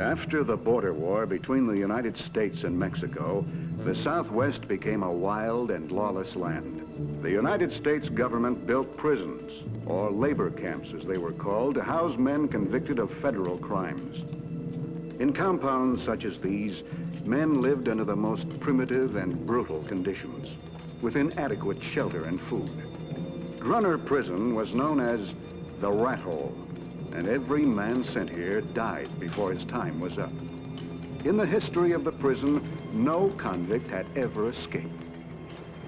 After the border war between the United States and Mexico, the Southwest became a wild and lawless land. The United States government built prisons, or labor camps as they were called, to house men convicted of federal crimes. In compounds such as these, men lived under the most primitive and brutal conditions, with inadequate shelter and food. Drunner Prison was known as the rat hole, and every man sent here died before his time was up. In the history of the prison, no convict had ever escaped.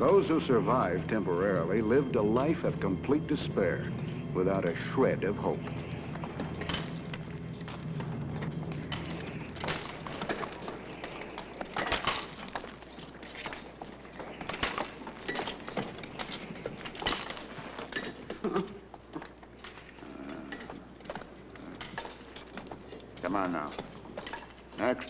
Those who survived temporarily lived a life of complete despair, without a shred of hope. Come on now. Next.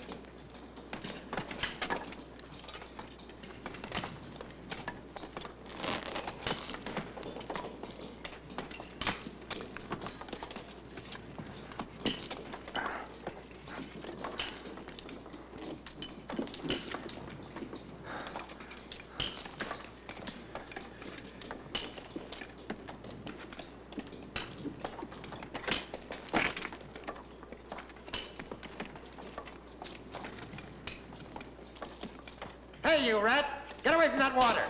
Hey, you rat! Get away from that water!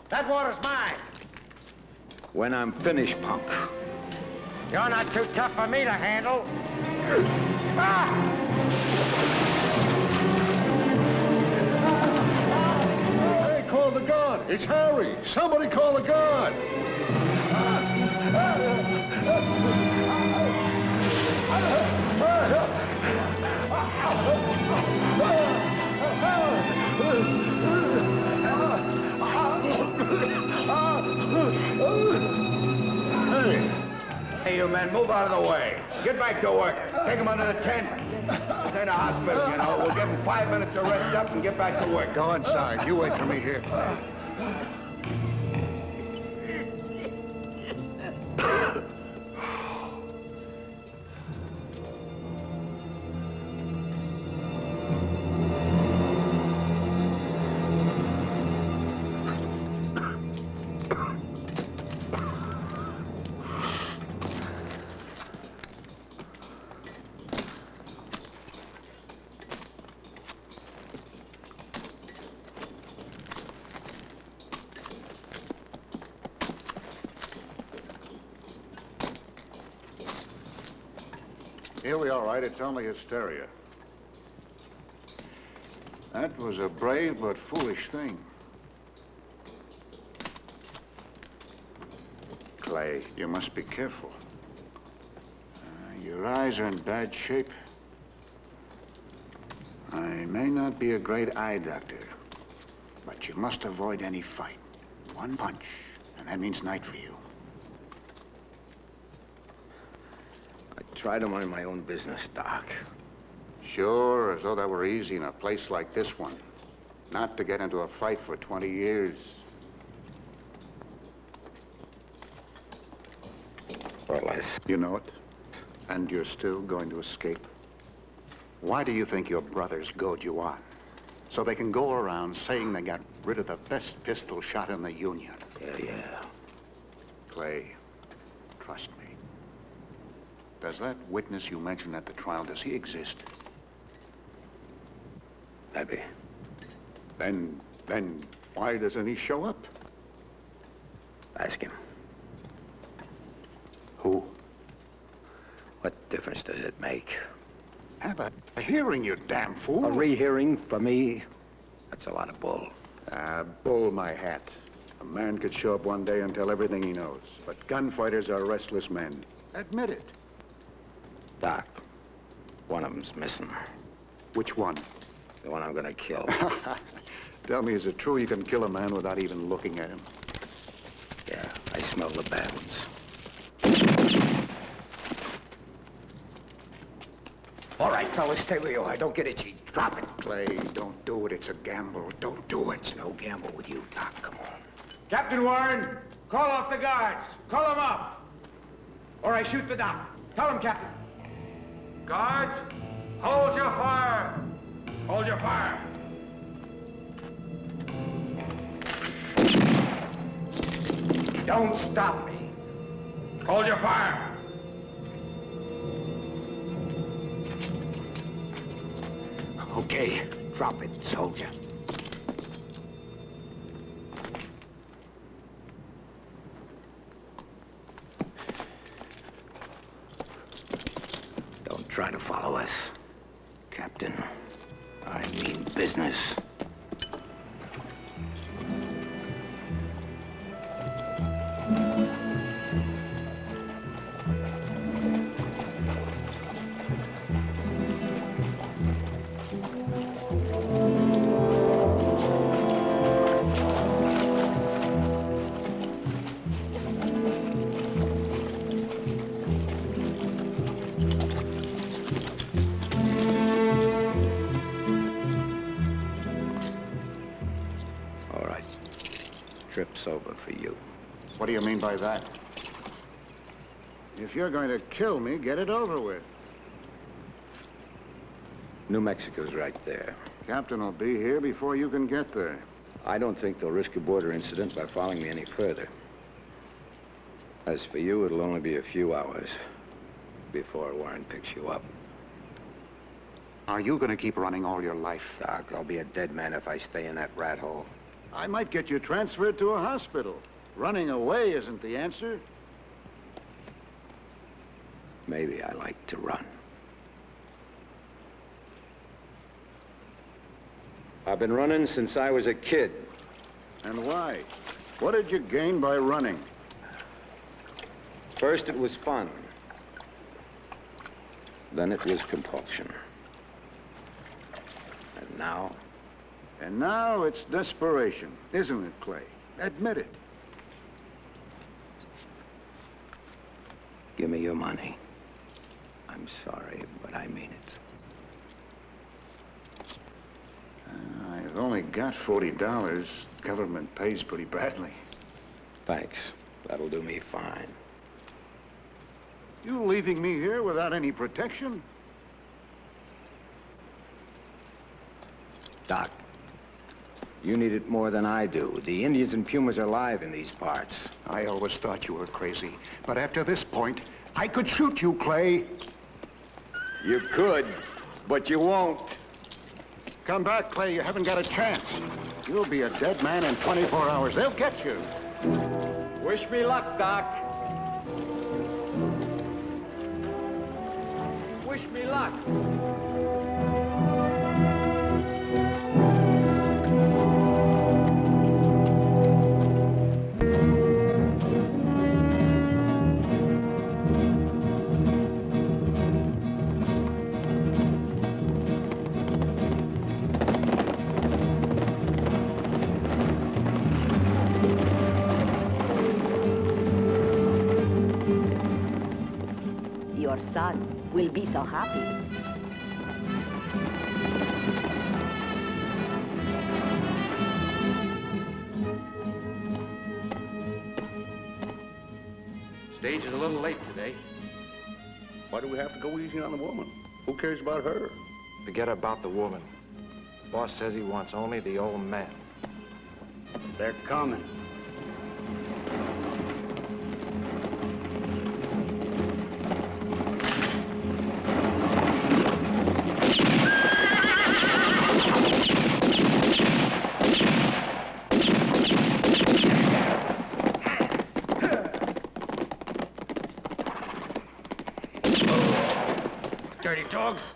That water's mine! When I'm finished, punk. You're not too tough for me to handle. Ah! Hey, call the guard! It's Harry! Somebody call the guard! Hey, you men, move out of the way. Get back to work. Take him under the tent. This ain't a hospital, you know. We'll give him 5 minutes to rest up and get back to work. Go inside. You wait for me here. He'll be all right. It's only hysteria. That was a brave but foolish thing. Clay, you must be careful. Your eyes are in bad shape. I may not be a great eye doctor, but you must avoid any fight. One punch, and that means night for you. Try to mind my own business, Doc. Sure, as though that were easy in a place like this one. Not to get into a fight for 20 years. Or less. You know it? And you're still going to escape? Why do you think your brothers goad you on? So they can go around saying they got rid of the best pistol shot in the Union. Yeah. Clay, trust me. Does that witness you mentioned at the trial, does he exist? Maybe. Then why doesn't he show up? Ask him. Who? What difference does it make? Have a hearing, you damn fool. A rehearing for me? That's a lot of bull. Bull my hat. A man could show up one day and tell everything he knows. But gunfighters are restless men. Admit it. Doc, one of them's missing. Which one? The one I'm gonna kill. Tell me, is it true you can kill a man without even looking at him? Yeah, I smell the bad ones. All right, fellas, stay where you are. Don't get itchy. Drop it. Clay, don't do it. It's a gamble. Don't do it. It's no gamble with you, Doc. Come on. Captain Warren, call off the guards. Call them off. Or I shoot the doc. Tell him, Captain. Guards, hold your fire. Hold your fire. Don't stop me. Hold your fire. Okay, drop it, soldier. Don't try to follow us, Captain. I mean business. Trip's over for you. What do you mean by that? If you're going to kill me, get it over with. New Mexico's right there. Captain will be here before you can get there. I don't think they'll risk a border incident by following me any further. As for you, it'll only be a few hours before a warrant picks you up. Are you going to keep running all your life? Doc, I'll be a dead man if I stay in that rat hole. I might get you transferred to a hospital. Running away isn't the answer. Maybe I like to run. I've been running since I was a kid. And why? What did you gain by running? First, it was fun. Then it was compulsion. And now? And now it's desperation, isn't it, Clay? Admit it. Give me your money. I'm sorry, but I mean it. I've only got $40. Government pays pretty badly. Thanks. That'll do me fine. You leaving me here without any protection? Doc, you need it more than I do. The Indians and Pumas are live in these parts. I always thought you were crazy. But after this point, I could shoot you, Clay. You could, but you won't. Come back, Clay. You haven't got a chance. You'll be a dead man in 24 hours. They'll get you. Wish me luck, Doc. Wish me luck. Your son will be so happy. Stage is a little late today. Why do we have to go easy on the woman? Who cares about her? Forget about the woman. Boss says he wants only the old man. They're coming. Dirty dogs.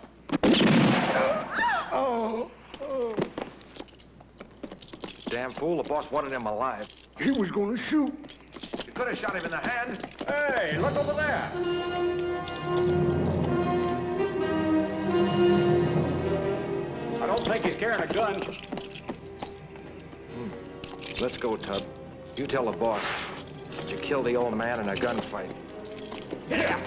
Damn fool, the boss wanted him alive. He was gonna shoot. You could have shot him in the hand. Hey, look over there. I don't think he's carrying a gun. Let's go, Tub. You tell the boss that you killed the old man in a gunfight. Yeah!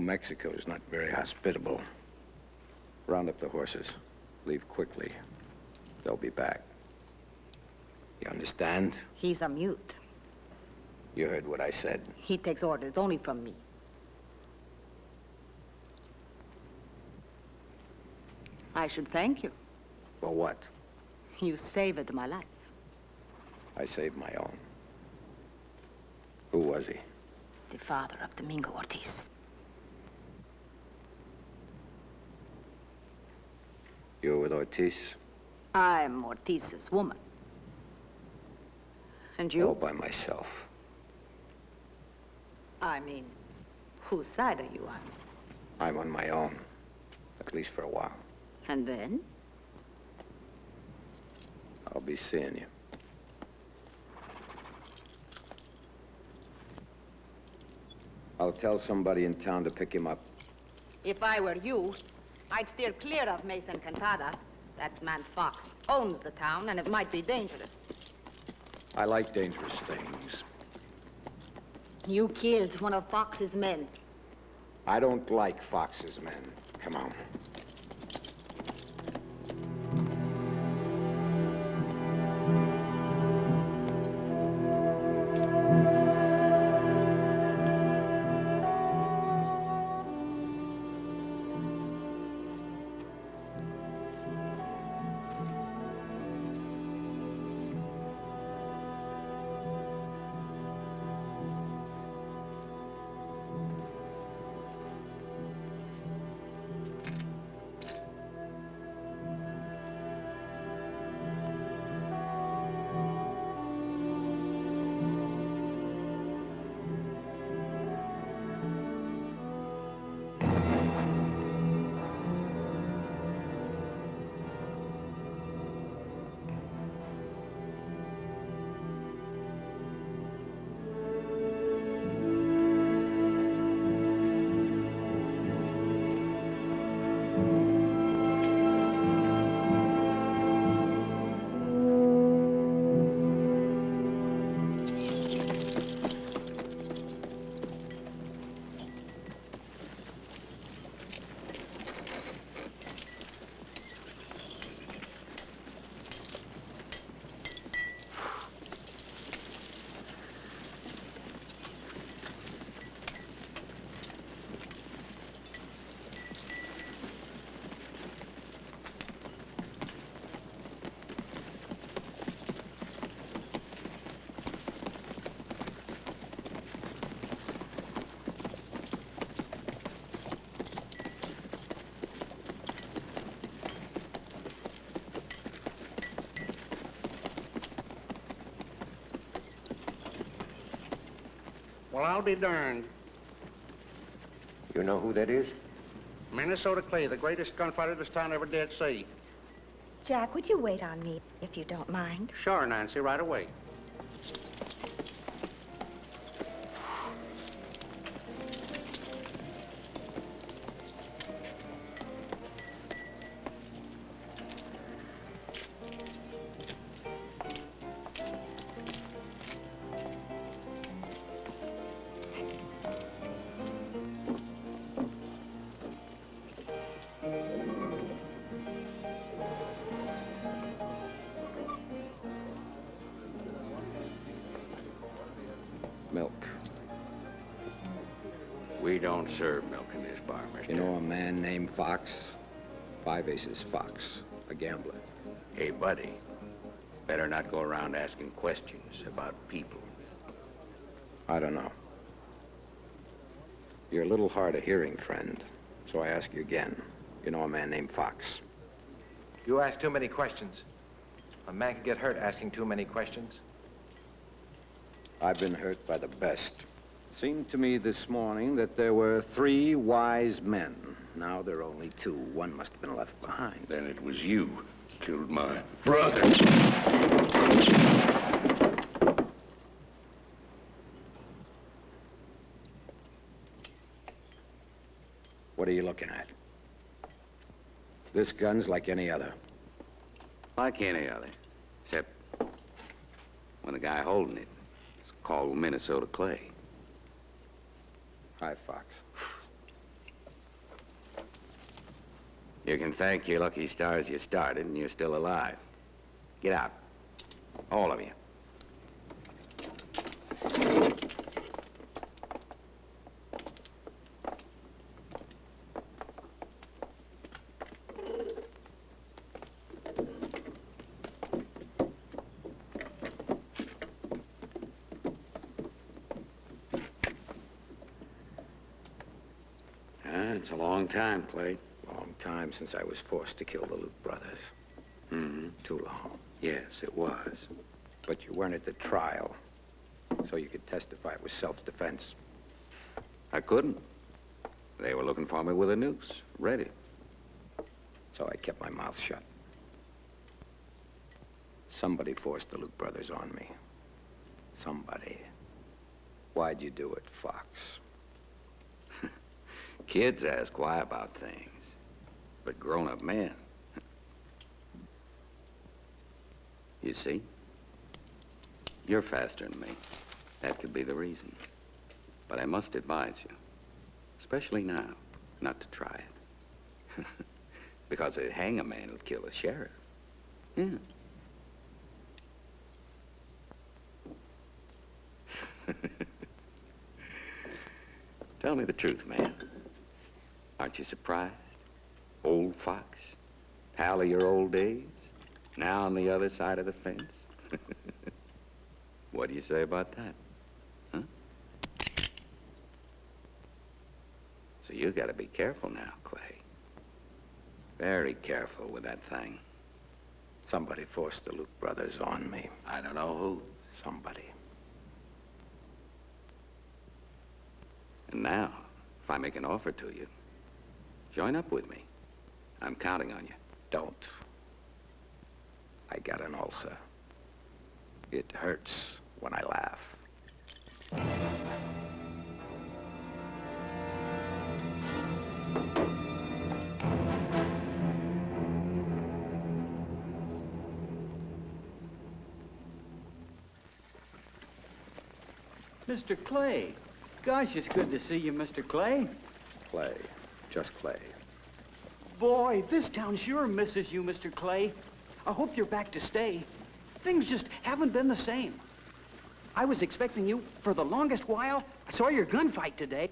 Mexico is not very hospitable. Round up the horses. Leave quickly. They'll be back. You understand? He's a mute. You heard what I said. He takes orders only from me. I should thank you. For what? You saved my life. I saved my own. Who was he? The father of Domingo Ortiz. You were with Ortiz? I'm Ortiz's woman. And you? All by myself. I mean, whose side are you on? I'm on my own. At least for a while. And then? I'll be seeing you. I'll tell somebody in town to pick him up. If I were you, I'd steer clear of Mesa Encantada. That man Fox owns the town, and it might be dangerous. I like dangerous things. You killed one of Fox's men. I don't like Fox's men. Come on. Well, I'll be darned. You know who that is? Minnesota Clay, the greatest gunfighter this town ever did see. Jack, would you wait on me, if you don't mind? Sure, Nancy, right away. Milk. We don't serve milk in this bar, mister. You know a man named Fox? 5 Aces Fox, a gambler. Hey, buddy, better not go around asking questions about people. I don't know. You're a little hard of hearing, friend. So I ask you again. You know a man named Fox? You ask too many questions. A man can get hurt asking too many questions. I've been hurt by the best. It seemed to me this morning that there were 3 wise men. Now there are only 2. One must have been left behind. Then it was you killed my brother. What are you looking at? This gun's like any other. Like any other, except when the guy holding it is called Minnesota Clay. Hi, Fox. You can thank your lucky stars you started and you're still alive. Get out. All of you. It's a long time, Clay. Long time since I was forced to kill the Luke brothers. Mm-hmm. Too long. Yes, it was. But you weren't at the trial, so you could testify it was self-defense. I couldn't. They were looking for me with a noose, ready. So I kept my mouth shut. Somebody forced the Luke brothers on me. Somebody. Why'd you do it, Fox? Kids ask why about things, but grown-up men. You see? You're faster than me. That could be the reason. But I must advise you, especially now, not to try it. Because they'd hang a man who'd kill a sheriff. Yeah. Tell me the truth, man. Aren't you surprised? Old Fox, pal of your old days, now on the other side of the fence. What do you say about that? Huh? So you gotta be careful now, Clay. Very careful with that thing. Somebody forced the Luke brothers on me. I don't know who. Somebody. And now, if I make an offer to you, join up with me. I'm counting on you. Don't. I got an ulcer. It hurts when I laugh. Mr. Clay. Gosh, it's good to see you, Mr. Clay. Clay. Just Clay. Boy, this town sure misses you, Mr. Clay. I hope you're back to stay. Things just haven't been the same. I was expecting you for the longest while. I saw your gunfight today.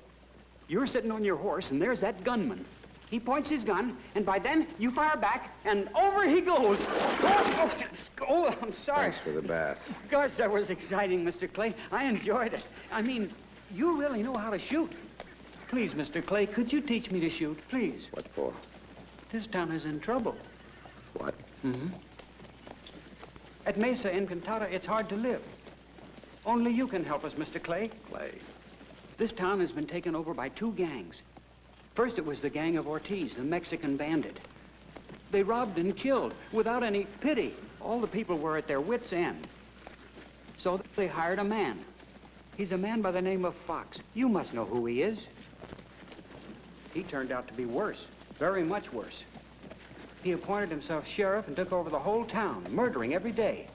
You're sitting on your horse, and there's that gunman. He points his gun, and by then, you fire back, and over he goes. Oh, I'm sorry. Thanks for the bath. Gosh, that was exciting, Mr. Clay. I enjoyed it. I mean, you really know how to shoot. Please, Mr. Clay, could you teach me to shoot, please? What for? This town is in trouble. What? Mm-hmm. At Mesa Encantada, it's hard to live. Only you can help us, Mr. Clay. Clay. This town has been taken over by two gangs. First, it was the gang of Ortiz, the Mexican bandit. They robbed and killed without any pity. All the people were at their wits' end. So they hired a man. He's a man by the name of Fox. You must know who he is. He turned out to be worse, very much worse. He appointed himself sheriff and took over the whole town, murdering every day.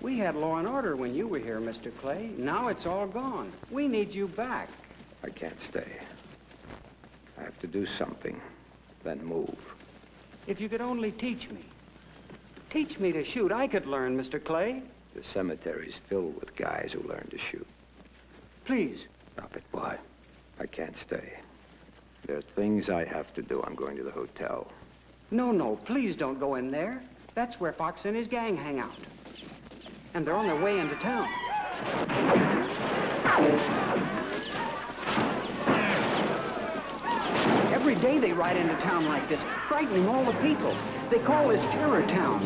We had law and order when you were here, Mr. Clay. Now it's all gone. We need you back. I can't stay. I have to do something, then move. If you could only teach me. Teach me to shoot. I could learn, Mr. Clay. The cemetery's filled with guys who learn to shoot. Please. Stop it. Why? I can't stay. There are things I have to do. I'm going to the hotel. No, please don't go in there. That's where Fox and his gang hang out. And they're on their way into town. Every day they ride into town like this, frightening all the people. They call this Terror Town.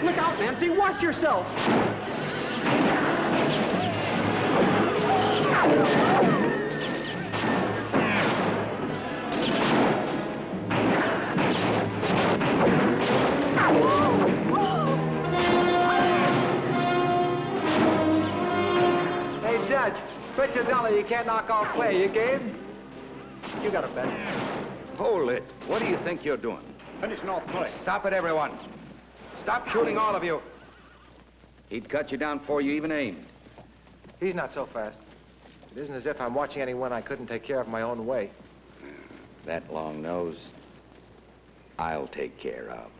Look out, Nancy! Watch yourself! Hey, Dutch, bet your dollar you can't knock off Clay. You game? You got a bet. Hold it. What do you think you're doing? Finishing off Clay. Stop it, everyone. Stop shooting, all of you. He'd cut you down before you even aimed. He's not so fast. It isn't as if I'm watching anyone I couldn't take care of my own way. That long nose, I'll take care of.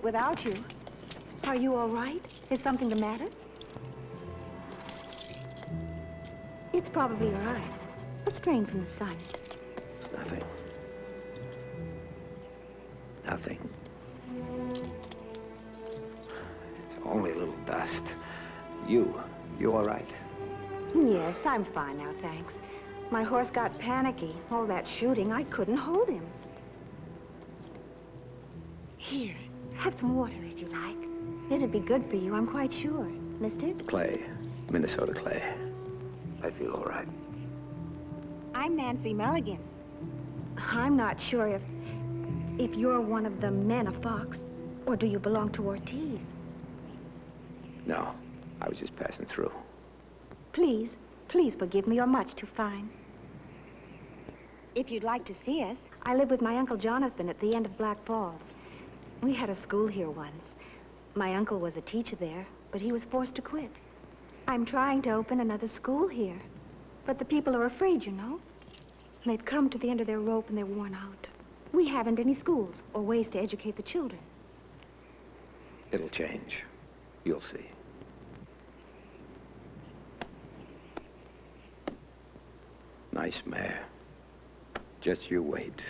Without you. Are you all right? Is something the matter? It's probably your eyes. A strain from the sun. It's nothing. Nothing. It's only a little dust. You all right? Yes, I'm fine now, thanks. My horse got panicky. All that shooting, I couldn't hold him. Here. Have some water, if you like. It'd be good for you, I'm quite sure. Mister? Clay. Minnesota Clay. I feel all right. I'm Nancy Mulligan. I'm not sure if you're one of the men of Fox, or do you belong to Ortiz? No, I was just passing through. Please forgive me, you're much too fine. If you'd like to see us, I live with my Uncle Jonathan at the end of Black Falls. We had a school here once. My uncle was a teacher there, but he was forced to quit. I'm trying to open another school here, but the people are afraid, you know. They've come to the end of their rope and they're worn out. We haven't any schools or ways to educate the children. It'll change. You'll see. Nice mare. Just you wait.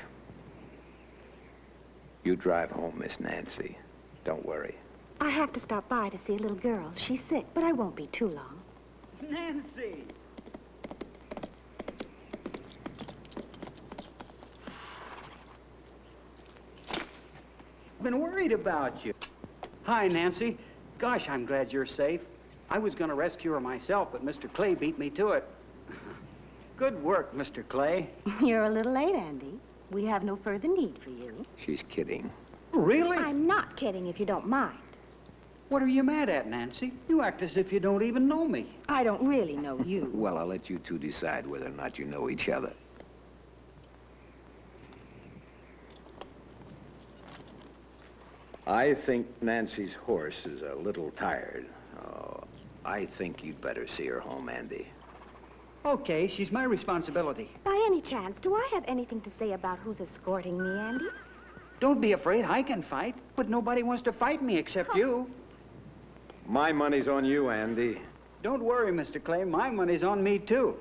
You drive home, Miss Nancy. Don't worry. I have to stop by to see a little girl. She's sick, but I won't be too long. Nancy! Been worried about you. Hi, Nancy. Gosh, I'm glad you're safe. I was going to rescue her myself, but Mr. Clay beat me to it. Good work, Mr. Clay. You're a little late, Andy. We have no further need for you. She's kidding. Really? I'm not kidding, if you don't mind. What are you mad at, Nancy? You act as if you don't even know me. I don't really know you. Well, I'll let you two decide whether or not you know each other. I think Nancy's horse is a little tired. Oh, I think you'd better see her home, Andy. Okay, she's my responsibility. By any chance, do I have anything to say about who's escorting me, Andy? Don't be afraid, I can fight, but nobody wants to fight me except you. My money's on you, Andy. Don't worry, Mr. Clay, my money's on me, too.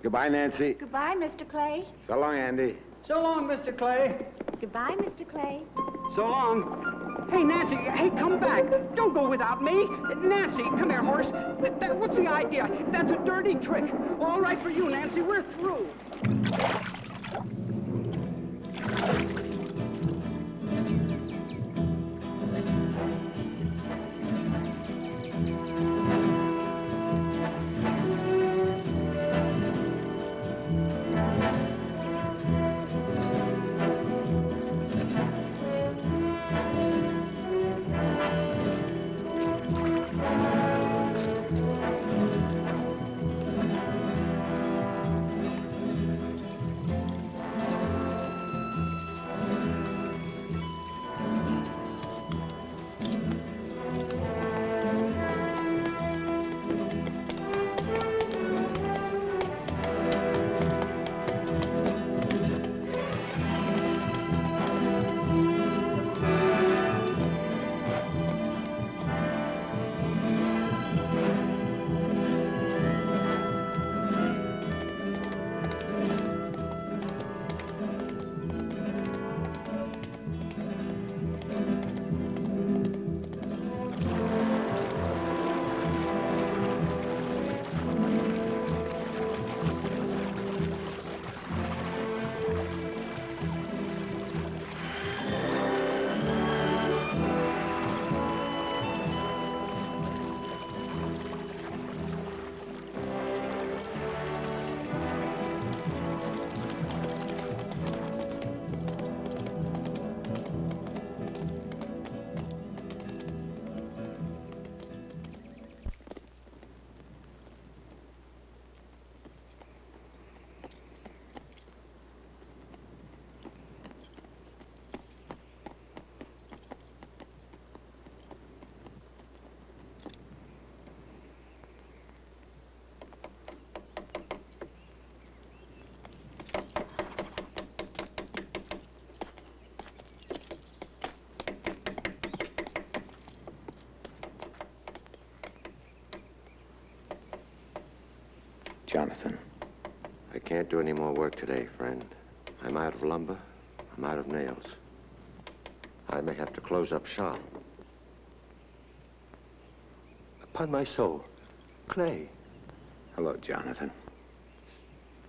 Goodbye, Nancy. Goodbye, Mr. Clay. So long, Andy. So long, Mr. Clay. Goodbye, Mr. Clay. So long. Hey, Nancy, hey, come back. Don't go without me. Nancy, come here, horse. What's the idea? That's a dirty trick. All right for you, Nancy, we're through. Jonathan. I can't do any more work today, friend. I'm out of lumber. I'm out of nails. I may have to close up shop. Upon my soul, Clay. Hello, Jonathan.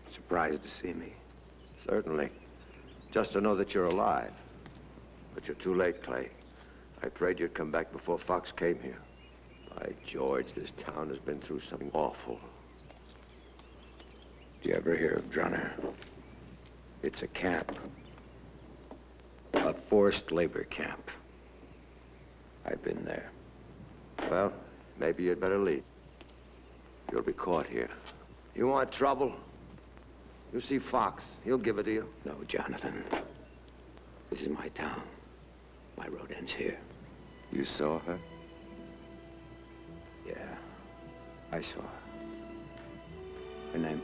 Surprised to see me? Certainly. Just to know that you're alive. But you're too late, Clay. I prayed you'd come back before Fox came here. By George, this town has been through something awful. Do you ever hear of Drunner? It's a camp. A forced labor camp. I've been there. Well, maybe you'd better leave. You'll be caught here. You want trouble? You see Fox. He'll give it to you. No, Jonathan. This is my town. My road ends here. You saw her? Yeah, I saw her. Her name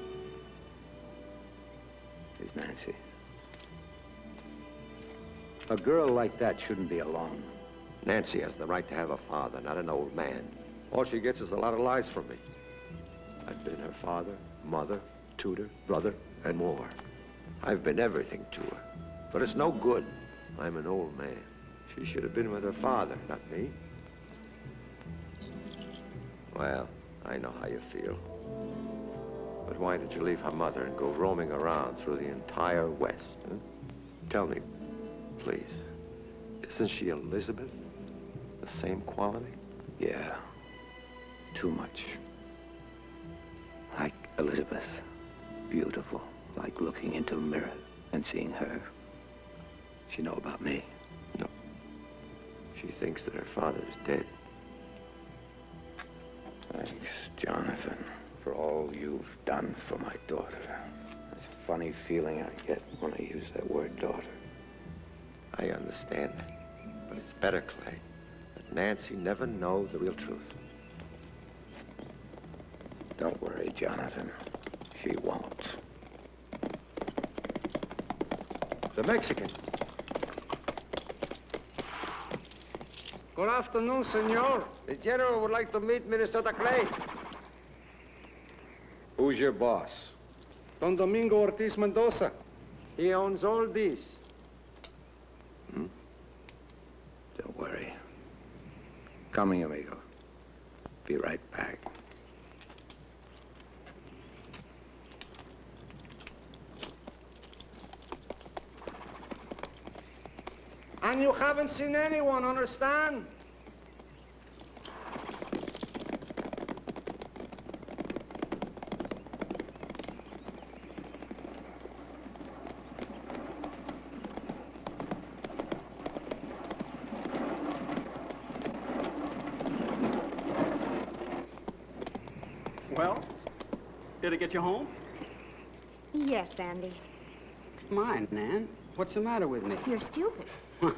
is Nancy. A girl like that shouldn't be alone. Nancy has the right to have a father, not an old man. All she gets is a lot of lies from me. I've been her father, mother, tutor, brother, and more. I've been everything to her. But it's no good. I'm an old man. She should have been with her father, not me. Well, I know how you feel. But why did you leave her mother and go roaming around through the entire West? Huh? Tell me, please. Isn't she Elizabeth? The same quality? Yeah, too much. Like Elizabeth. Beautiful, like looking into a mirror and seeing her. She know about me? No. She thinks that her father's dead. Thanks, Jonathan, for all you've done for my daughter. That's a funny feeling I get when I use that word daughter. I understand that. But it's better, Clay, that Nancy never know the real truth. Don't worry, Jonathan. She won't. The Mexicans. Good afternoon, senor. The general would like to meet Minnesota Clay. Who's your boss? Don Domingo Ortiz Mendoza. He owns all these. Don't worry. Coming, amigo. Be right back. And you haven't seen anyone, understand? Well, did it get you home? Yes, Andy. Mine, Nan. What's the matter with me? You're stupid.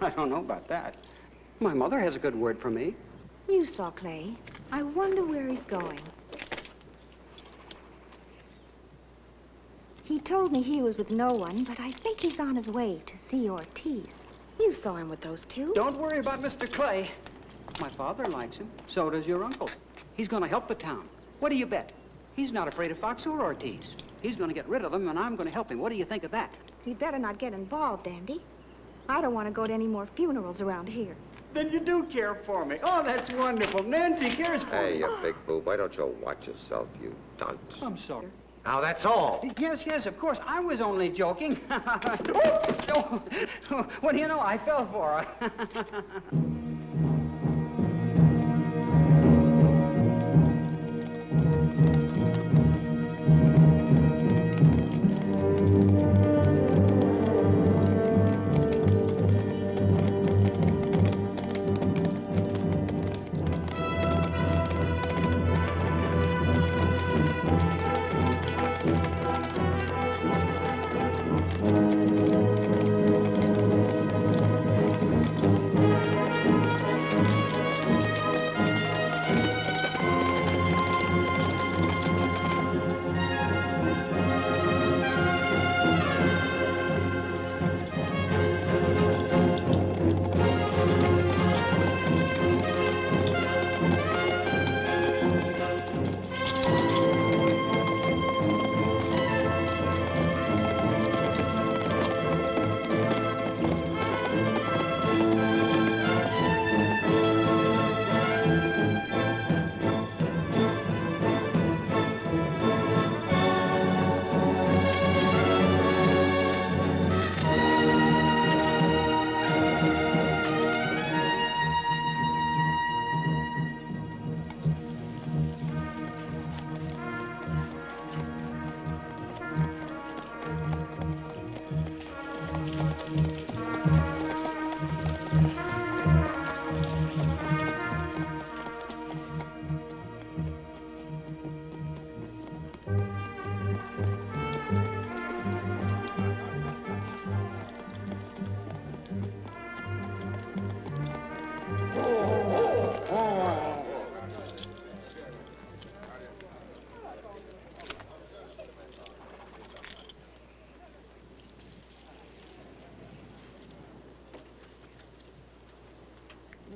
I don't know about that. My mother has a good word for me. You saw Clay. I wonder where he's going. He told me he was with no one, but I think he's on his way to see Ortiz. You saw him with those two. Don't worry about Mr. Clay. My father likes him. So does your uncle. He's going to help the town. What do you bet? He's not afraid of Fox or Ortiz. He's going to get rid of them, and I'm going to help him. What do you think of that? You'd better not get involved, Andy. I don't want to go to any more funerals around here. Then you do care for me. Oh, that's wonderful. Nancy cares for me. Hey, you big boob, why don't you watch yourself, you dunce? I'm sorry. Now, that's all. Yes, of course. I was only joking. Oh, what do you know? I fell for her.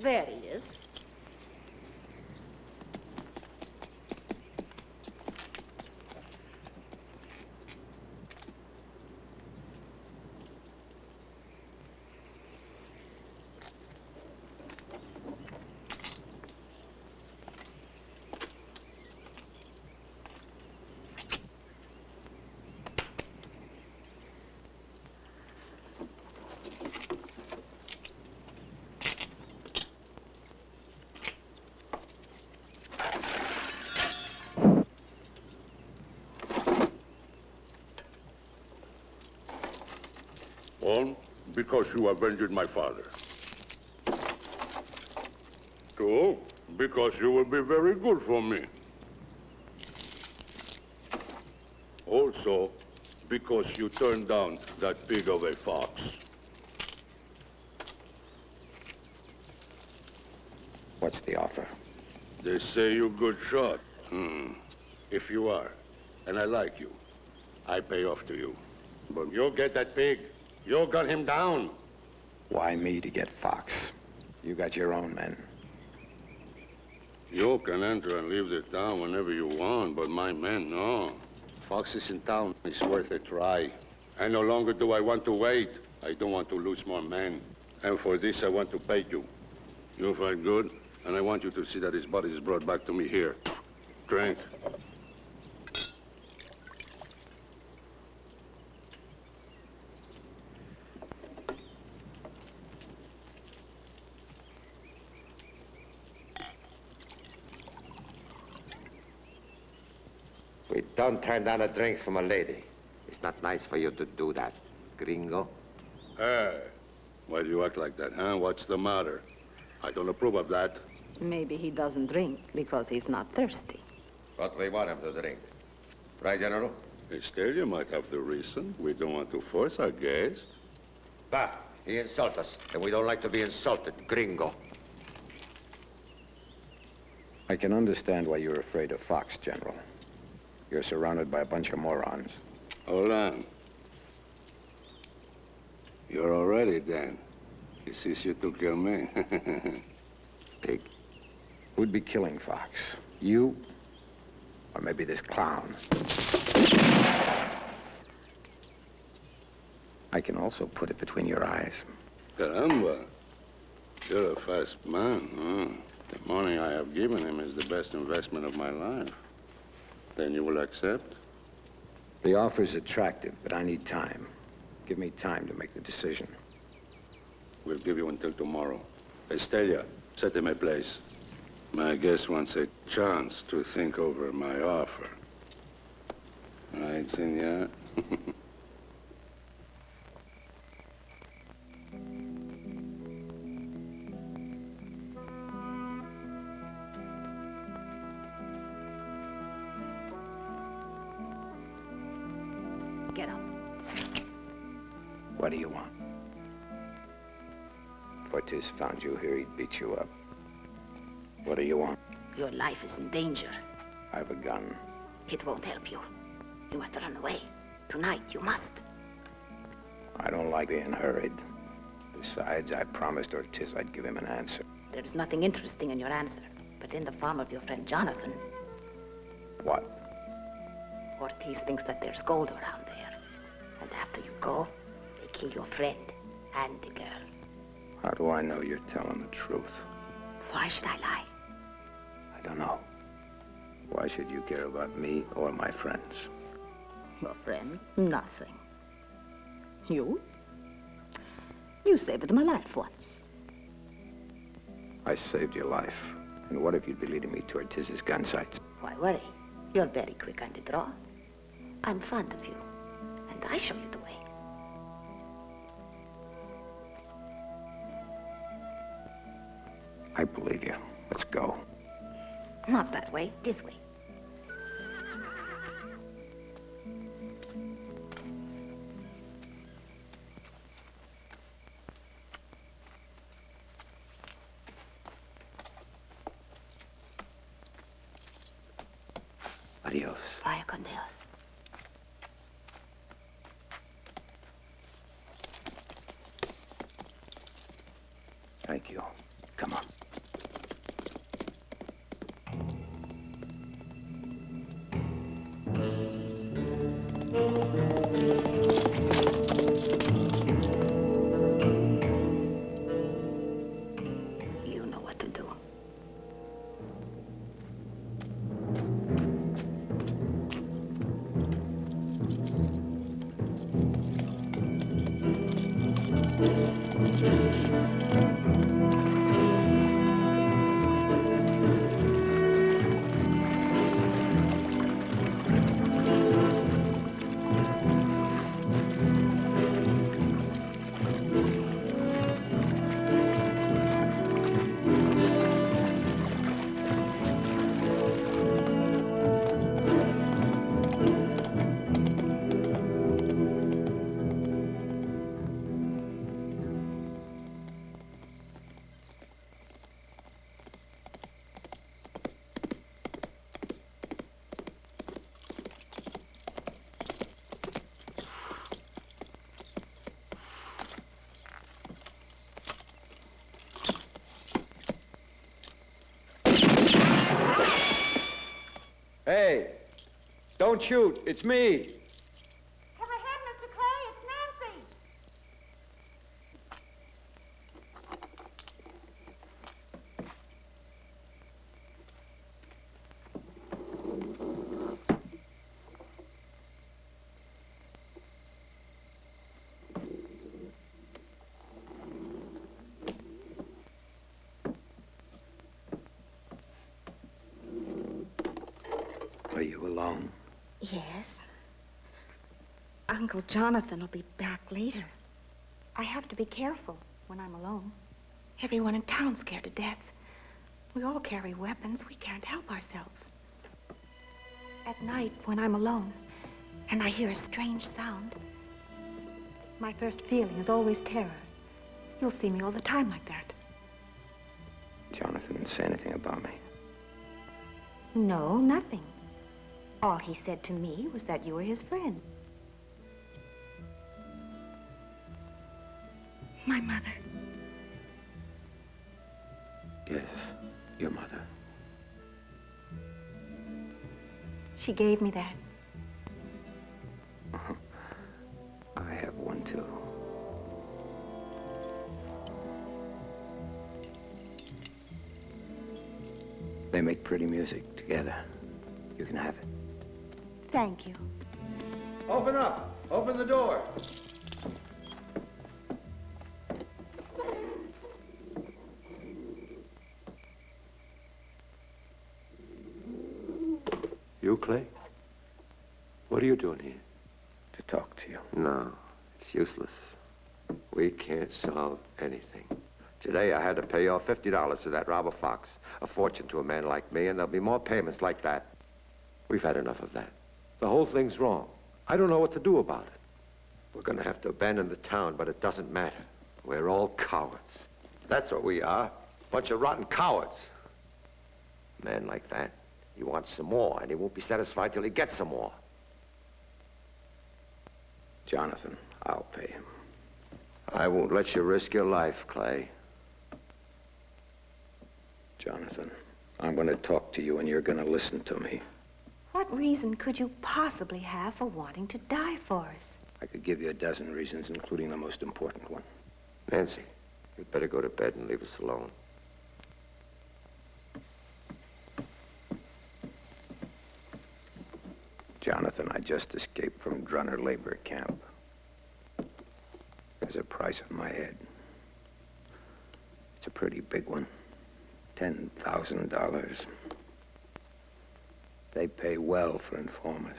There he is. One, because you avenged my father. Two, because you will be very good for me. Also, because you turned down that pig of a fox. What's the offer? They say you're a good shot. If you are, and I like you, I pay off to you. But you'll get that pig. You'll gun him down. Why me to get Fox? You got your own men. You can enter and leave the town whenever you want, but my men, no. Fox is in town. It's worth a try. And no longer do I want to wait. I don't want to lose more men. And for this, I want to pay you. You'll fight good, and I want you to see that his body is brought back to me here. Drink. We don't turn down a drink from a lady. It's not nice for you to do that, gringo. Hey, why do you act like that, huh? What's the matter? I don't approve of that. Maybe he doesn't drink because he's not thirsty. What we want him to drink. Right, General? Still, you might have the reason. We don't want to force our guest. Bah, he insults us, and we don't like to be insulted, gringo. I can understand why you're afraid of Fox, General. You're surrounded by a bunch of morons. Hold on. You're all ready, then. He sees you to kill me. Pig. Who'd be killing Fox? You? Or maybe this clown? I can also put it between your eyes. Caramba. You're a fast man, huh? The money I have given him is the best investment of my life. Then you will accept? The offer's attractive, but I need time. Give me time to make the decision. We'll give you until tomorrow. Estella, set in my place. My guest wants a chance to think over my offer. Right, senor? Get up. What do you want? If Ortiz found you here, he'd beat you up. What do you want? Your life is in danger. I have a gun. It won't help you. You must run away. Tonight, you must. I don't like being hurried. Besides, I promised Ortiz I'd give him an answer. There's nothing interesting in your answer, but in the farm of your friend Jonathan. What? Ortiz thinks that there's gold around there. And after you go, they kill your friend and the girl. How do I know you're telling the truth? Why should I lie? I don't know. Why should you care about me or my friends? Your friend? Nothing. You? You saved my life once. I saved your life. And what if you'd be leading me to Ortiz's gun sights? Why worry? You're very quick on the draw. I'm fond of you, and I show you the way. I believe you. Let's go. Not that way, this way. Adios. Vaya con Dios. Thank you. Come on. Hey, don't shoot. It's me. Come ahead, Mr. Clay. It's Nancy. Are you alone? Yes. Uncle Jonathan will be back later. I have to be careful when I'm alone. Everyone in town's scared to death. We all carry weapons. We can't help ourselves. At night, when I'm alone, and I hear a strange sound, my first feeling is always terror. You'll see me all the time like that. Jonathan didn't say anything about me. No, nothing. All he said to me was that you were his friend. My mother. Yes, your mother. She gave me that. I have one, too. They make pretty music together. You can have it. Thank you. Open up. Open the door. You, Clay? What are you doing here? To talk to you. No, it's useless. We can't solve anything. Today I had to pay off $50 to that robber Fox. A fortune to a man like me, and there'll be more payments like that. We've had enough of that. The whole thing's wrong. I don't know what to do about it. We're gonna have to abandon the town, but it doesn't matter. We're all cowards. That's what we are. Bunch of rotten cowards. A man like that, he wants some more, and he won't be satisfied till he gets some more. Jonathan, I'll pay him. I won't let you risk your life, Clay. Jonathan, I'm going to talk to you, and you're going to listen to me. What reason could you possibly have for wanting to die for us? I could give you a dozen reasons, including the most important one. Nancy, you'd better go to bed and leave us alone. Jonathan, I just escaped from Drunner Labor Camp. There's a price on my head. It's a pretty big one. $10,000. They pay well for informers.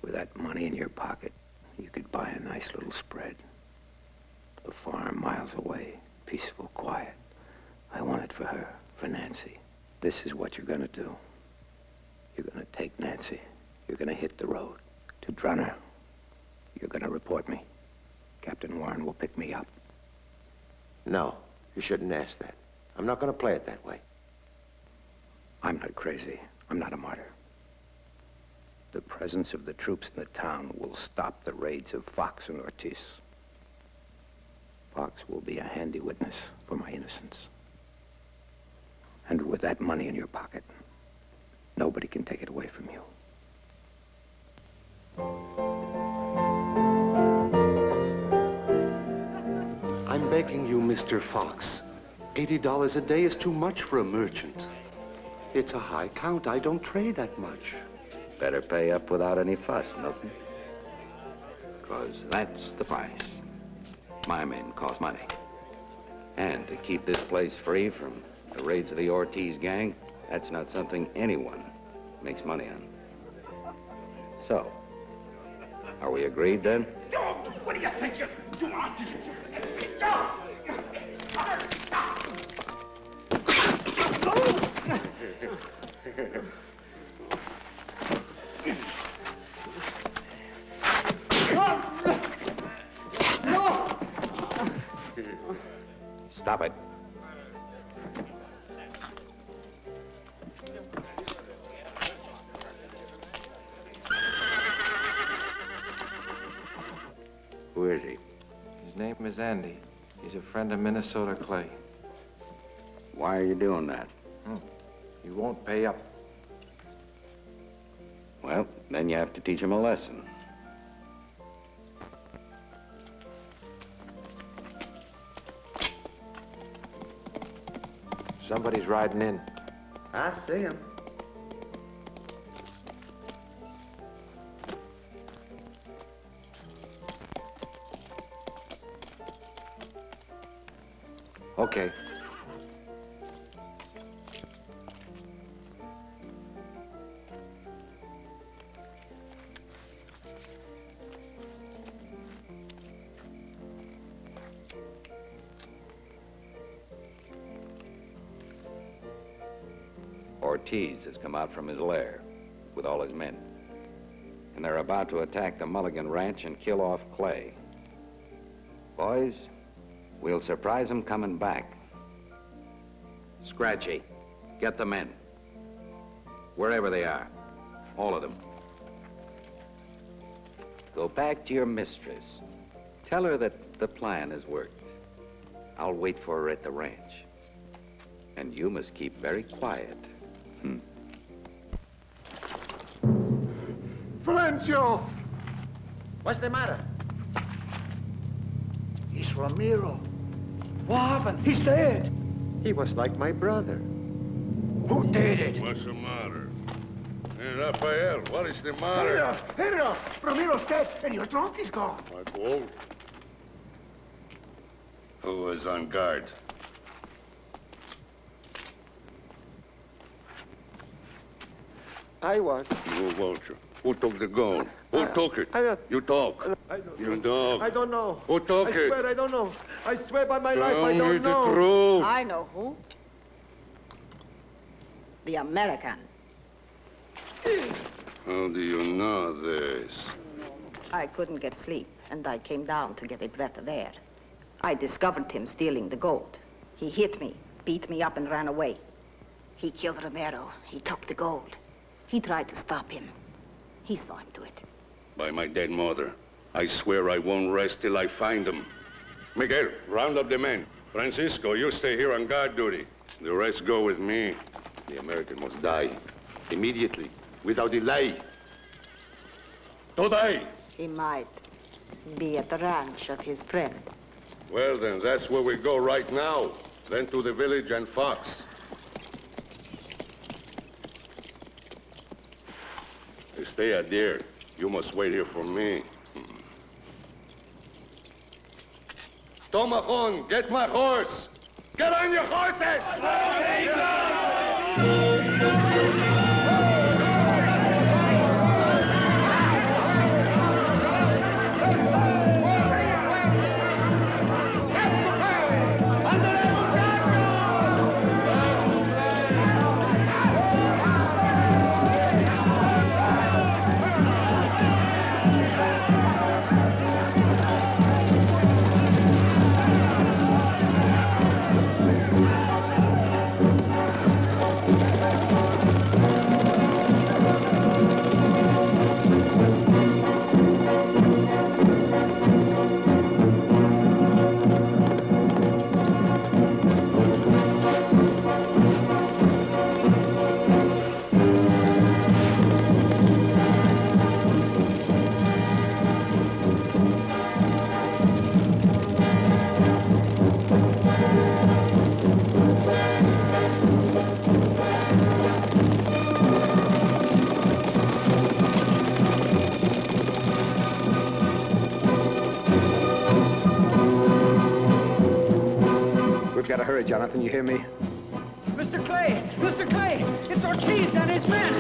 With that money in your pocket, you could buy a nice little spread. A farm miles away, peaceful, quiet. I want it for her, for Nancy. This is what you're gonna do. You're gonna take Nancy. You're gonna hit the road to Drunner. You're gonna report me. Captain Warren will pick me up. No, you shouldn't ask that. I'm not gonna play it that way. I'm not crazy. I'm not a martyr. The presence of the troops in the town will stop the raids of Fox and Ortiz. Fox will be a handy witness for my innocence. And with that money in your pocket, nobody can take it away from you. I'm begging you, Mr. Fox. $80 a day is too much for a merchant. It's a high count. I don't trade that much. Better pay up without any fuss, Milton. Because that's the price. My men cost money. And to keep this place free from the raids of the Ortiz gang, that's not something anyone makes money on. So, are we agreed then? What do you think you're doing? Stop it. Who is he? His name is Andy. He's a friend of Minnesota Clay. Why are you doing that? He won't pay up. Well, then you have to teach him a lesson. Somebody's riding in. I see him. Okay. Ortiz has come out from his lair with all his men. And they're about to attack the Mulligan Ranch and kill off Clay. Boys, we'll surprise them coming back. Scratchy, get the men. Wherever they are, all of them. Go back to your mistress. Tell her that the plan has worked. I'll wait for her at the ranch. And you must keep very quiet. Valencio! What's the matter? It's Ramiro. What happened? He's dead. He was like my brother. Who did it? What's the matter? Hey, Rafael, what is the matter? Hit Ramiro's dead, and your trunk is gone. My boat? Who was on guard? I was. Who won't you? Who took the gun? Who took it? You talk. You talk. I don't know. Who took it? I swear I don't know. I swear by my life Tell I me don't the know. truth. I know who. The American. How do you know this? I couldn't get sleep, and I came down to get a breath of air. I discovered him stealing the gold. He hit me, beat me up, and ran away. He killed Romero. He took the gold. He tried to stop him. He saw him do it. By my dead mother, I swear I won't rest till I find them. Miguel, round up the men. Francisco, you stay here on guard duty. The rest go with me. The American must die. Immediately, without delay. Today! He might be at the ranch of his friend. Well then, that's where we go right now. Then to the village and Fox. Stay out there. You must wait here for me. Tomajon, get my horse! Get on your horses! Gotta hurry, Jonathan, you hear me? Mr. Clay! Mr. Clay! It's Ortiz and his men!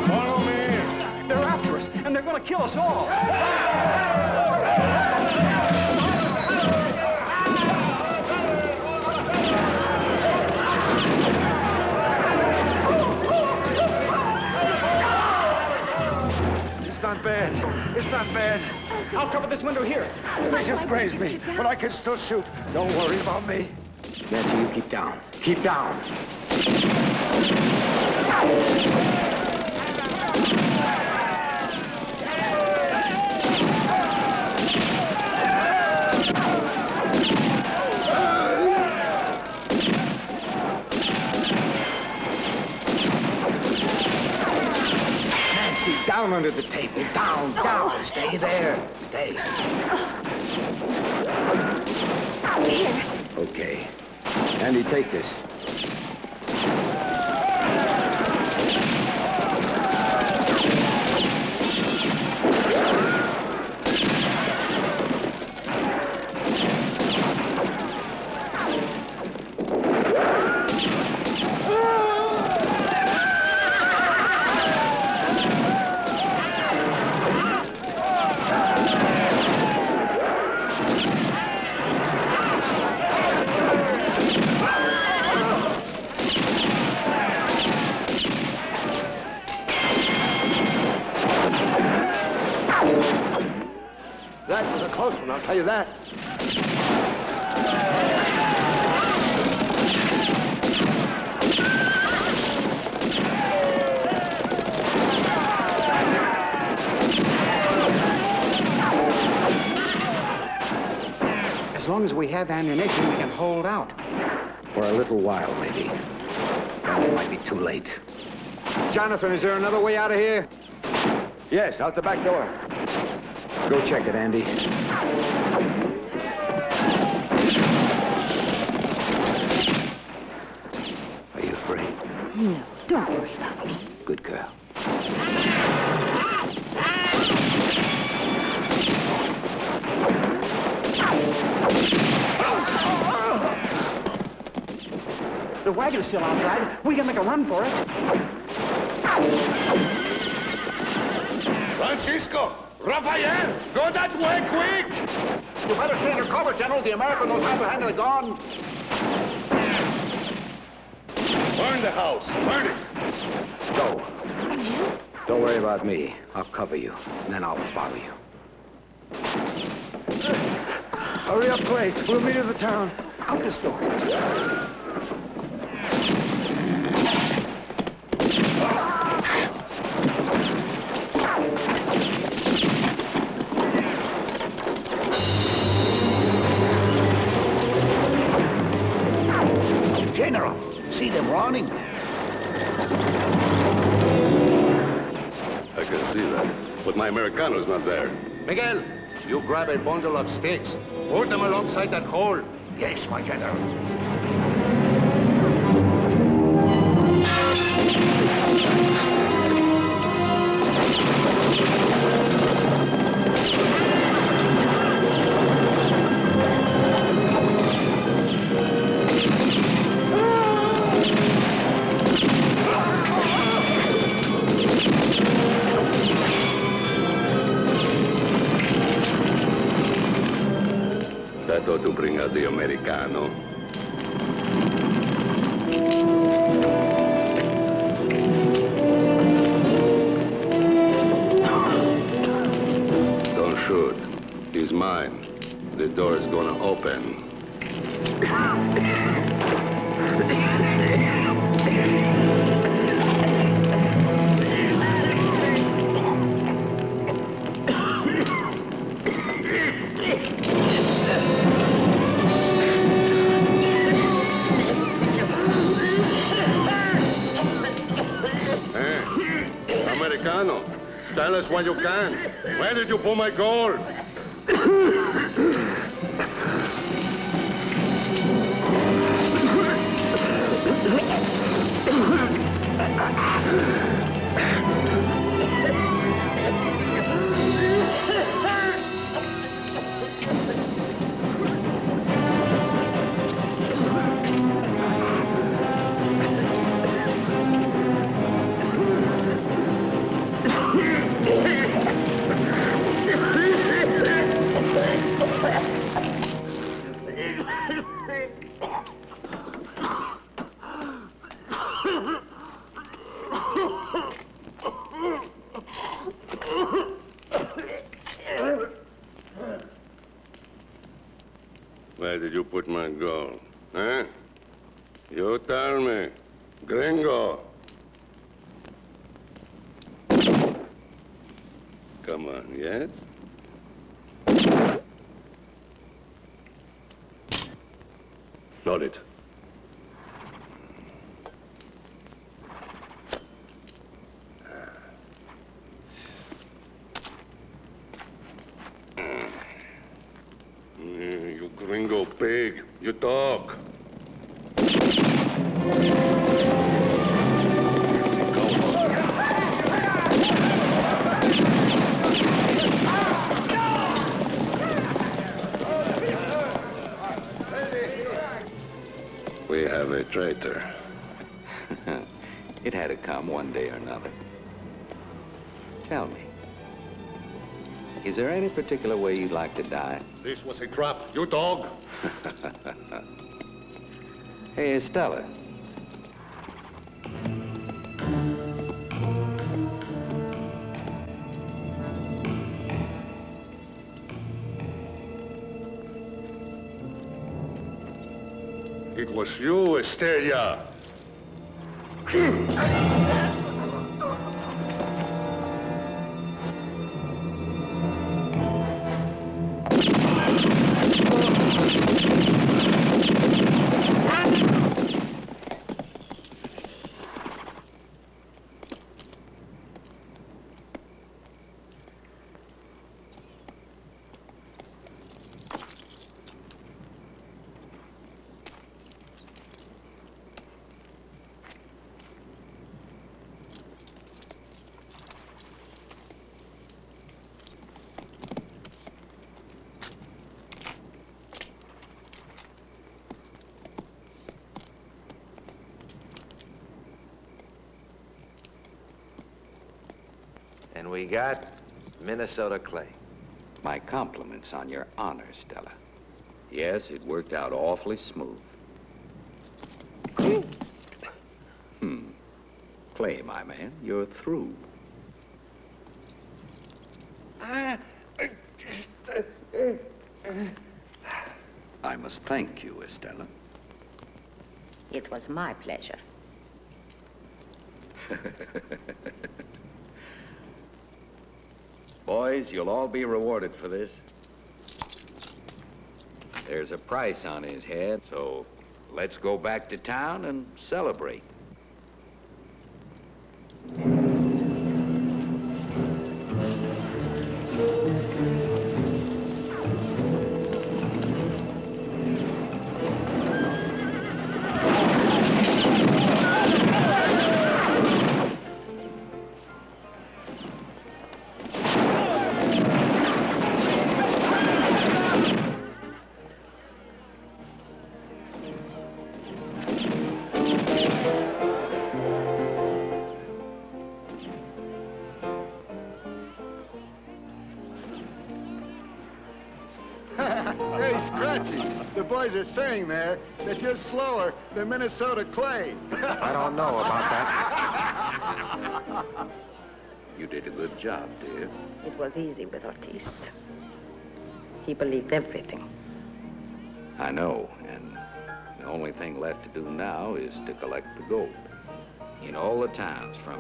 Follow me! They're after us, and they're gonna kill us all! It's not bad. It's not bad. I'll cover this window here. They just grazed me, but I can still shoot. Don't worry about me. Nancy, you keep down. Keep down. Down under the table. Down, down. Stay there. Stay. Here. Okay. Andy, take this. That was a close one, I'll tell you that. As long as we have ammunition, we can hold out. For a little while, maybe. Then it might be too late. Jonathan, is there another way out of here? Yes, out the back door. Go check it, Andy. Are you afraid? No, don't worry about me. Good girl. The wagon's still outside. We can make a run for it. Francisco! Rafael! Go that way, quick! You better stay under cover, General. The American knows how to handle a gun. Burn the house. Burn it. Go. And you? Don't worry about me. I'll cover you, and then I'll follow you. Hurry up, Clay. We'll meet at the town. Out this door. General, see them running? I can see that, but my Americano's not there. Miguel, you grab a bundle of sticks. Put them alongside that hole. Yes, my general. That ought to bring out the Americano. Don't shoot. He's mine. The door is gonna open. Americano, tell us what you can. Where did you pull my gold? Where did you put my gold? Huh? You tell me. Gringo. Come on, yes? Load it. You talk. We have a traitor. It had to come one day or another. Tell me, is there any particular way you'd like to die? This was a trap. You dog. Hey, Estella. It was you, Estella. And we got Minnesota clay. My compliments on your honor, Stella. Yes, it worked out awfully smooth. Clay, my man, you're through. I must thank you, Estella. It was my pleasure. Boys, you'll all be rewarded for this. There's a price on his head, so let's go back to town and celebrate. Hey, Scratchy, the boys are saying there that you're slower than Minnesota clay. I don't know about that. You did a good job, dear. It was easy with Ortiz. He believed everything. I know, and the only thing left to do now is to collect the gold. In all the towns from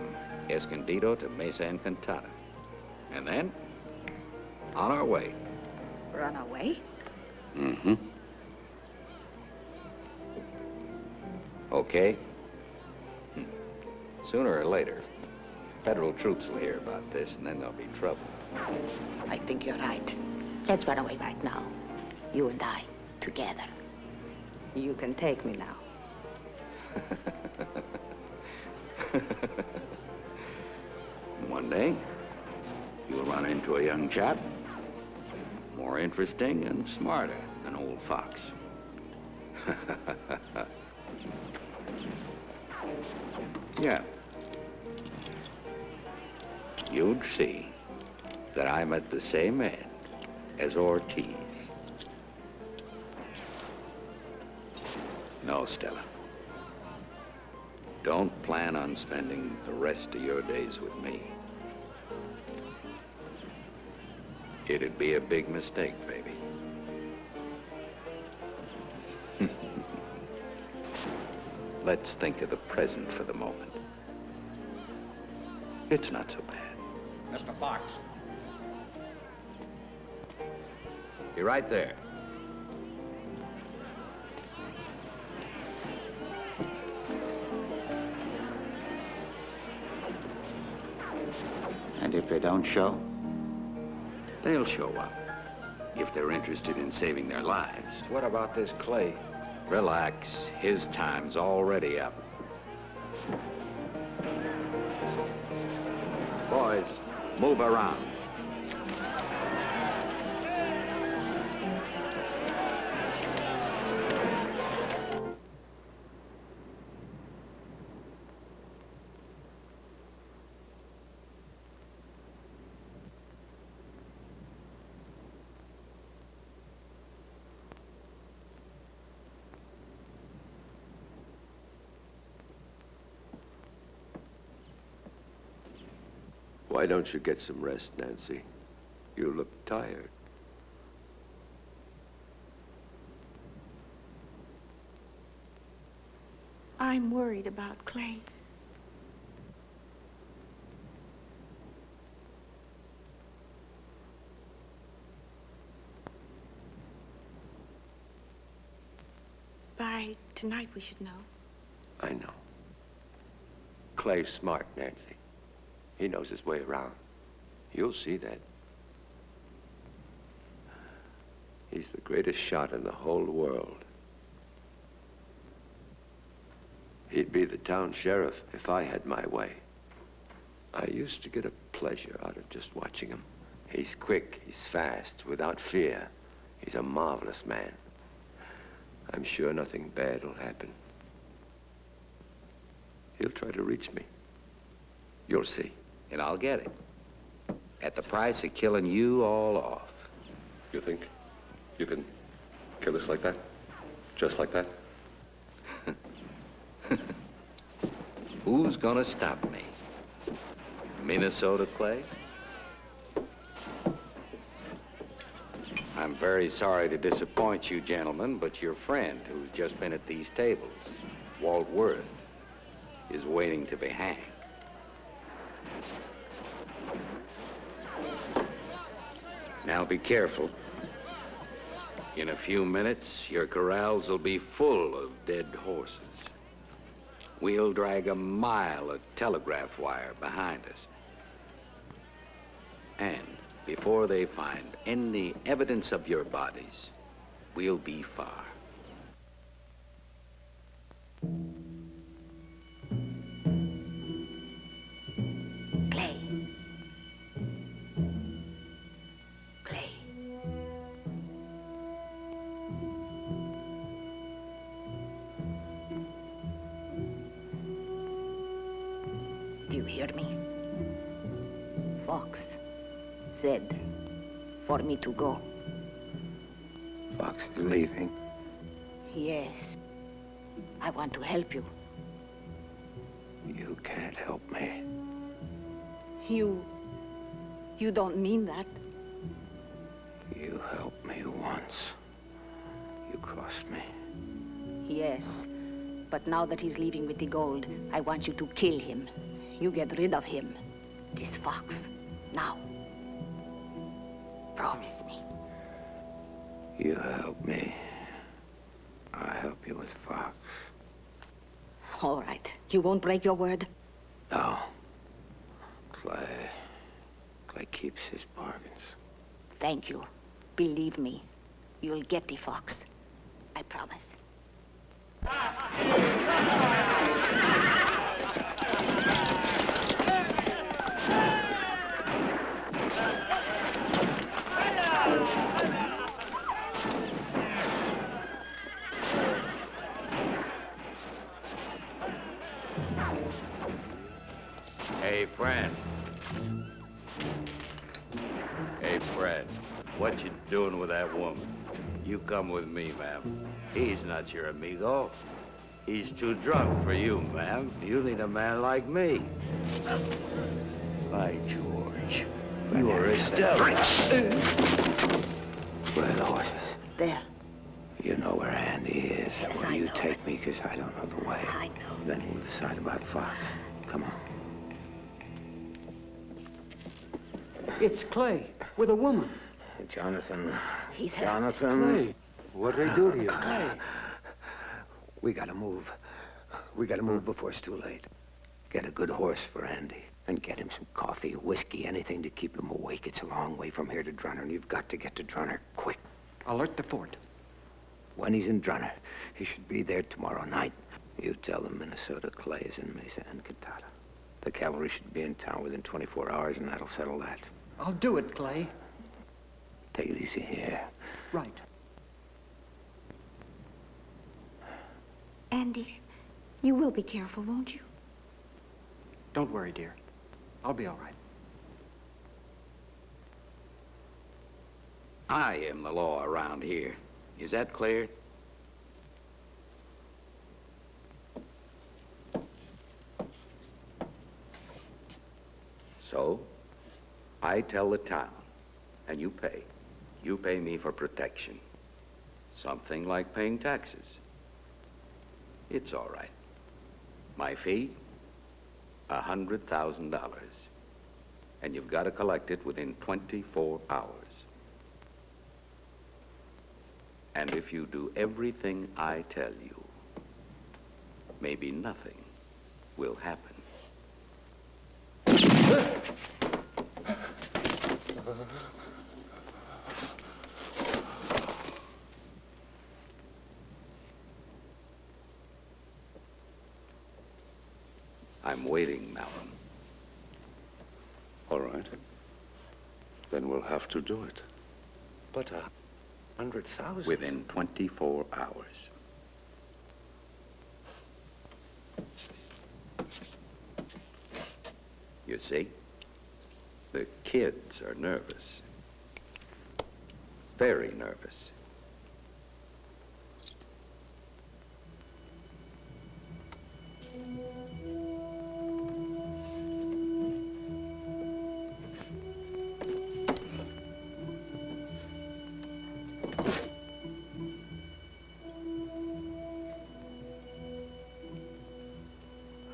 Escondido to Mesa Encantada. And then, on our way. Run away? Mm-hmm. Okay. Sooner or later, federal troops will hear about this, and then there'll be trouble. I think you're right. Let's run away right now. You and I, together. You can take me now. One day, you'll run into a young chap, more interesting and smarter than old Fox. Yeah. You'd see that I'm at the same end as Ortiz. No, Stella. Don't plan on spending the rest of your days with me. It'd be a big mistake, baby. Let's think of the present for the moment. It's not so bad. Mr. Fox. You're right there. And if they don't show? They'll show up if they're interested in saving their lives. What about this clay? Relax. His time's already up. Boys, move around. Why don't you get some rest, Nancy? You look tired. I'm worried about Clay. By tonight we should know. I know. Clay's smart, Nancy. He knows his way around. You'll see that. He's the greatest shot in the whole world. He'd be the town sheriff if I had my way. I used to get a pleasure out of just watching him. He's quick, he's fast, without fear. He's a marvelous man. I'm sure nothing bad will happen. He'll try to reach me. You'll see. And I'll get it. At the price of killing you all off. You think you can kill us like that? Just like that? Who's gonna stop me? Minnesota Clay? I'm very sorry to disappoint you, gentlemen, but your friend, who's just been at these tables, Walt Worth, is waiting to be hanged. Now be careful. In a few minutes, your corrals will be full of dead horses. We'll drag a mile of telegraph wire behind us. And before they find any evidence of your bodies, we'll be far. Do you hear me? Fox said for me to go. Fox is leaving. Yes. I want to help you. You can't help me. You don't mean that. You helped me once. You crossed me. Yes. But now that he's leaving with the gold, I want you to kill him. You get rid of him. This Fox. Now. Promise me. You help me. I'll help you with Fox. All right. You won't break your word? No. Clay keeps his bargains. Thank you. Believe me. You'll get the Fox. I promise. Hey, friend. Hey, friend. What you doing with that woman? You come with me, ma'am. He's not your amigo. He's too drunk for you, ma'am. You need a man like me. By George. You are a stellar. Where are the horses? There. You know where Andy is. Yes, Will I you know. take me, because I don't know the way? I know. Then we'll decide about Fox. Come on. It's Clay with a woman. Jonathan. He's hurt. Jonathan. Clay. What'd they do to you? Clay. We gotta move. We gotta move before it's too late. Get a good horse for Andy. And get him some coffee, whiskey, anything to keep him awake. It's a long way from here to Drunner, and you've got to get to Drunner quick. Alert the fort. When he's in Drunner, he should be there tomorrow night. You tell them Minnesota Clay is in Mesa Encantada. The cavalry should be in town within 24 hours, and that'll settle that. I'll do it, Clay. Take it easy here. Right. Andy, you will be careful, won't you? Don't worry, dear. I'll be all right. I am the law around here. Is that clear? So, I tell the town, and you pay. You pay me for protection. Something like paying taxes. It's all right. My fee? $100,000. And you've got to collect it within 24 hours. And if you do everything I tell you, maybe nothing will happen. I'm waiting, Malcolm. All right. Then we'll have to do it. But 100,000? Within 24 hours. You see, the kids are nervous. Very nervous.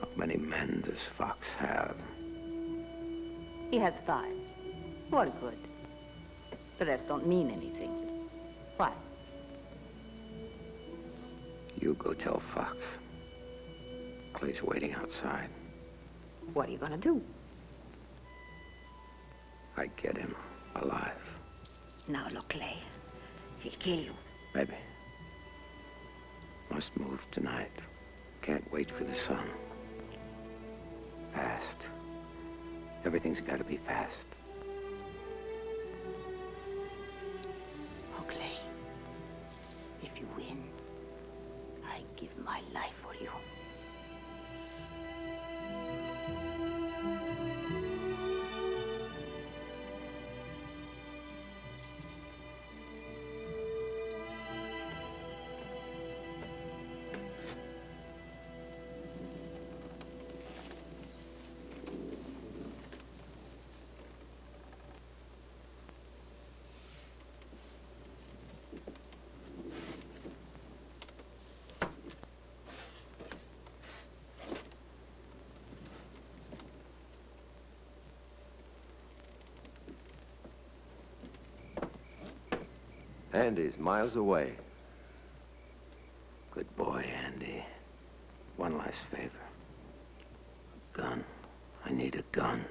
How many men does Fox have? He has 5. We're good. The rest don't mean anything. Why? You go tell Fox. Clay's waiting outside. What are you gonna do? I get him alive. Now look, Clay. He'll kill you. Baby. Must move tonight. Can't wait for the sun. Fast. Everything's got to be fast. Oh, Clay. If you win, I give my life for you. Andy's miles away. Good boy, Andy. One last favor. A gun. I need a gun.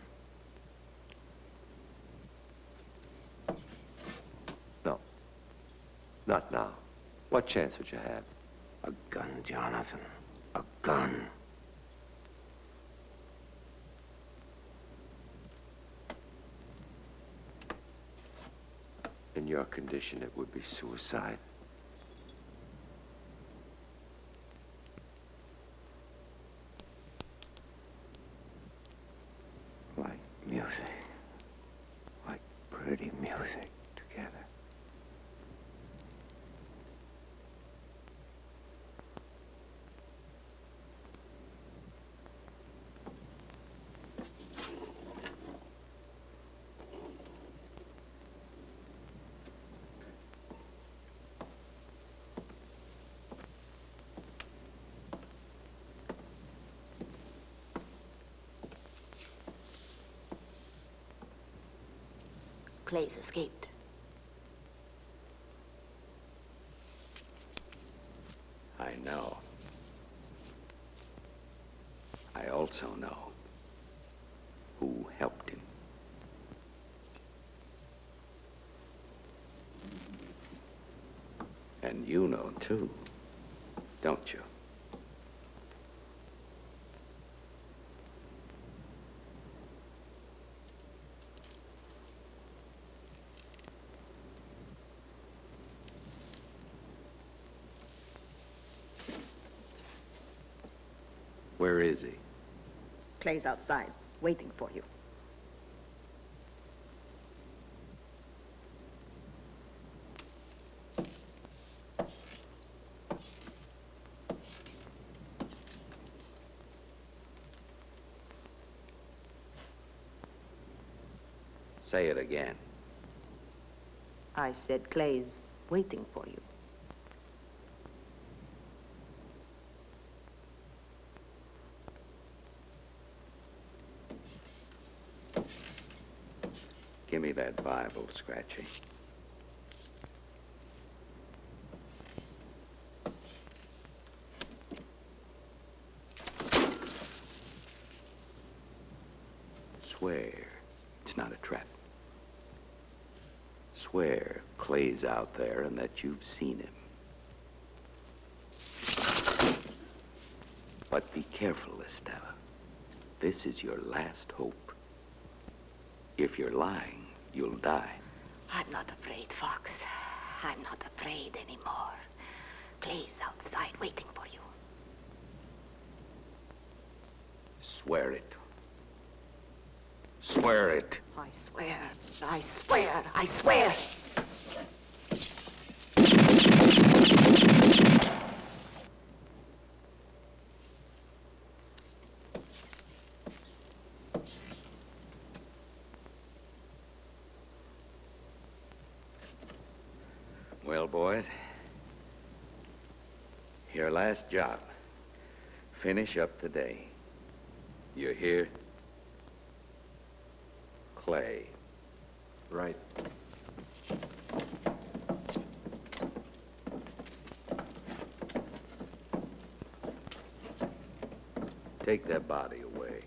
No. Not now. What chance would you have? A gun, Jonathan. A gun. In your condition, it would be suicide. Like music. Like pretty music together. Clay's escaped. I know. I also know who helped him. And you know, too, don't you? Where is he? Clay's outside, waiting for you. Say it again. I said Clay's waiting for you. Give me that Bible, Scratchy. Swear it's not a trap. Swear Clay's out there and that you've seen him. But be careful, Estella. This is your last hope. If you're lying, you'll die. I'm not afraid, Fox. I'm not afraid anymore. Clay's outside waiting for you. Swear it. Swear it. I swear. I swear. I swear. Well, boys, your last job. Finish up today. You hear? Clay. Right. Take that body away.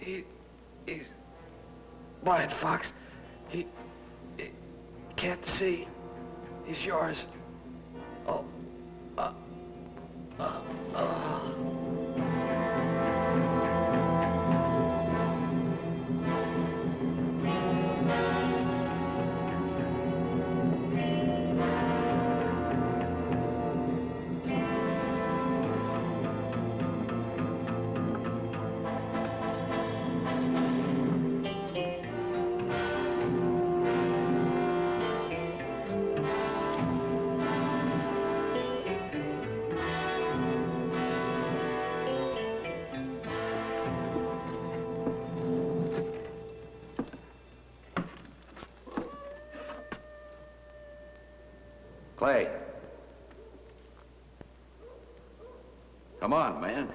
He's blind, Fox. He can't see. He's yours. Oh. Clay. Come on, man.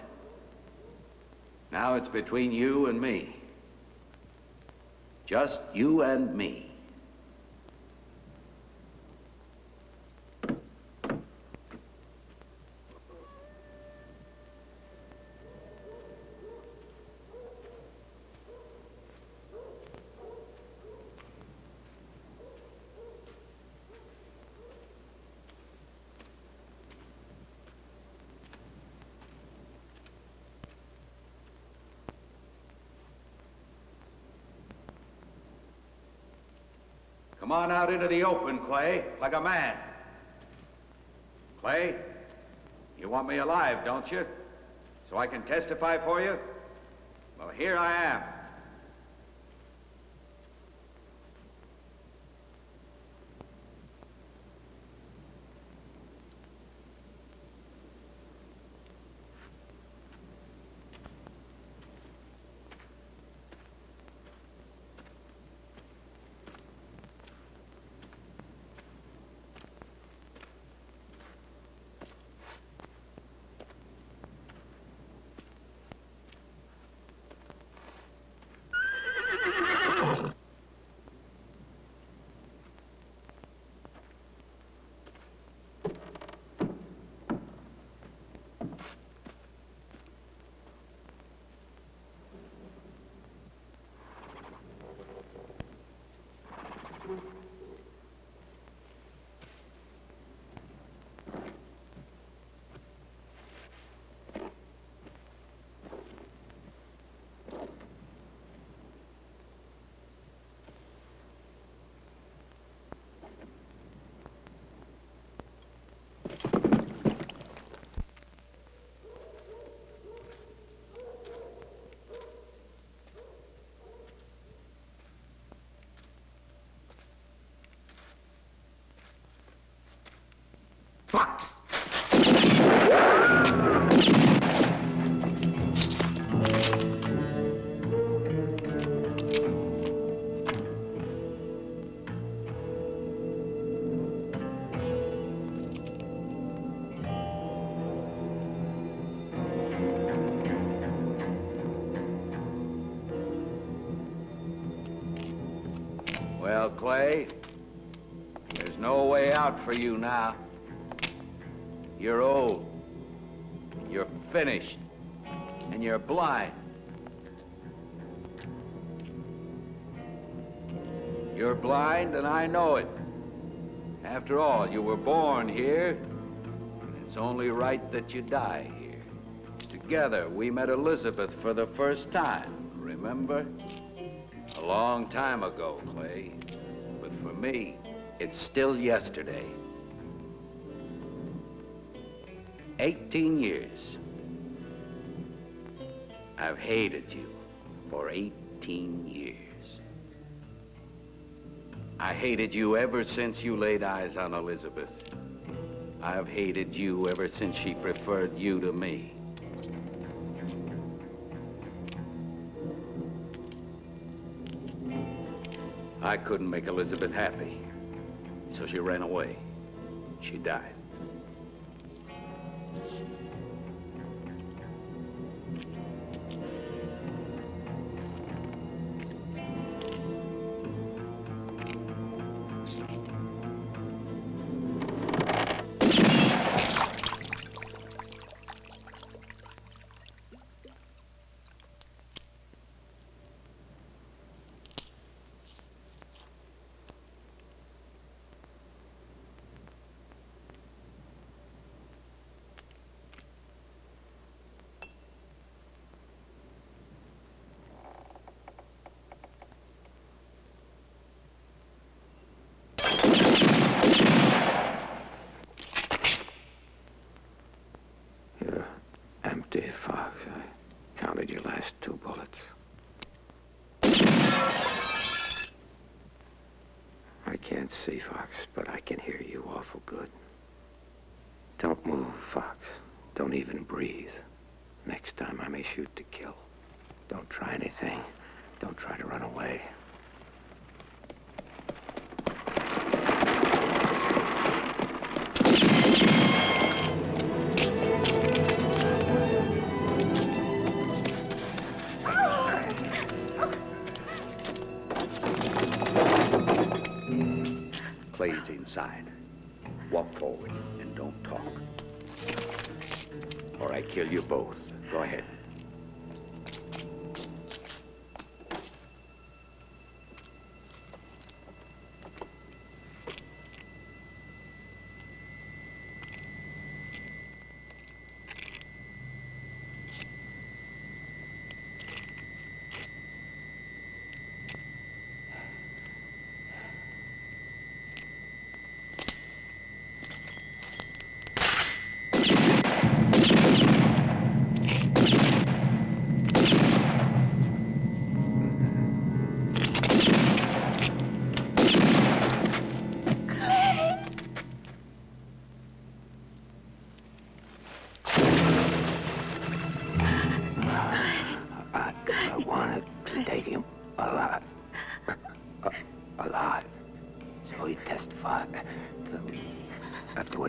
Now it's between you and me. Just you and me. Come on out into the open, Clay, like a man. Clay, you want me alive, don't you? So I can testify for you? Well, here I am. Fox! Well, Clay, there's no way out for you now. You're old, you're finished, and you're blind. You're blind, and I know it. After all, you were born here, and it's only right that you die here. Together, we met Elizabeth for the first time, remember? A long time ago, Clay. But for me, it's still yesterday. 18 years. I've hated you for 18 years. I hated you ever since you laid eyes on Elizabeth. I've hated you ever since she preferred you to me. I couldn't make Elizabeth happy, so she ran away. She died. can't see, Fox, but I can hear you awful good. Don't move, Fox. Don't even breathe. Next time I may shoot to kill. Don't try anything. Don't try to run away. Clay's inside. Walk forward and don't talk. Or I kill you both. Go ahead.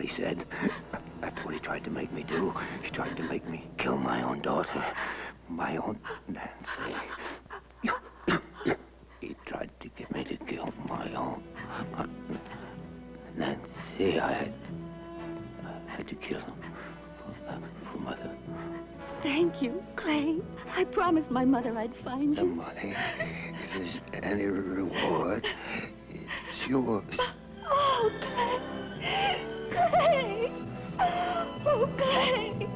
Said, after what he tried to make me do, he tried to make me kill my own daughter, my own Nancy. He tried to get me to kill my own Nancy. I had to kill him for Mother. Thank you, Clay. I promised my mother I'd find you. The money, if there's any reward, it's yours. Oh, Clay. Clay! Oh, Clay!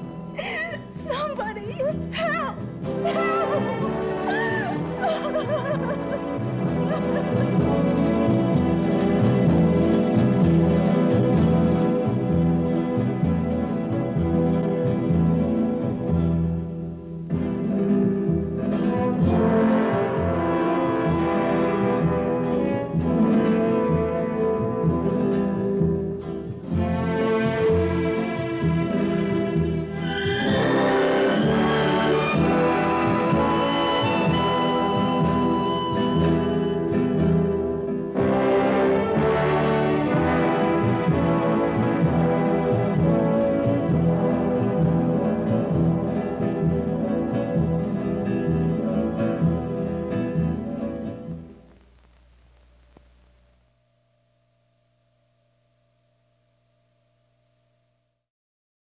Somebody help!